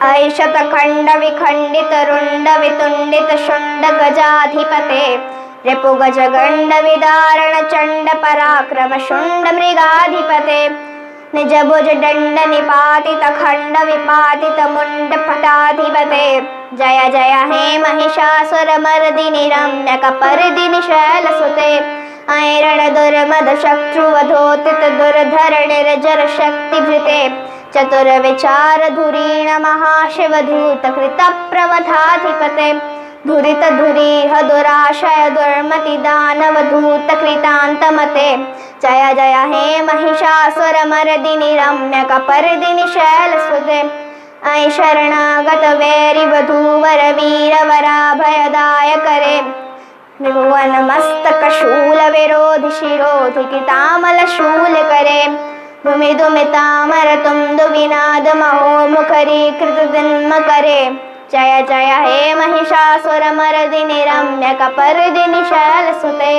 ऐशतखण्ड विखण्डित रुण्ड वितुण्डित शुण्ड गजाधिपते रिपुगज गण्ड विदारण चण्ड पराक्रम शुण्ड मृगाधिपते निज भुज दण्ड निपातित खण्ड विपातित मुण्ड पटाधिपते जय जय हे महिषासुर मर्दिनि रम्यक पर्दिनि शैलसुते ऐरण दुर्मद शत्रुवधोतित दुर्धर निर्जर शक्तिभृते चतुर विचार धुरीण महाशिव धूत कृत प्रवधाधिपते धुरित धुरीह दुराशय दुर्मति दानव धूत कृतान्तमते जय जय हे महिषासुर मर्दिनि रम्यक पर्दिनि शैलसुते ऐ शरणागत वैरि वधूवर वीर वराभयदायक रे त्रिभुवन मस्तक शूल विरोधि शिरोधि कृतामल शूल करे धुमि धुमि तामर तुम विनाद महो मुखरी कृत जन्म करे जय जय हे महिषासुर मर्दिनि रम्यक पर्दिनि शैलसुते।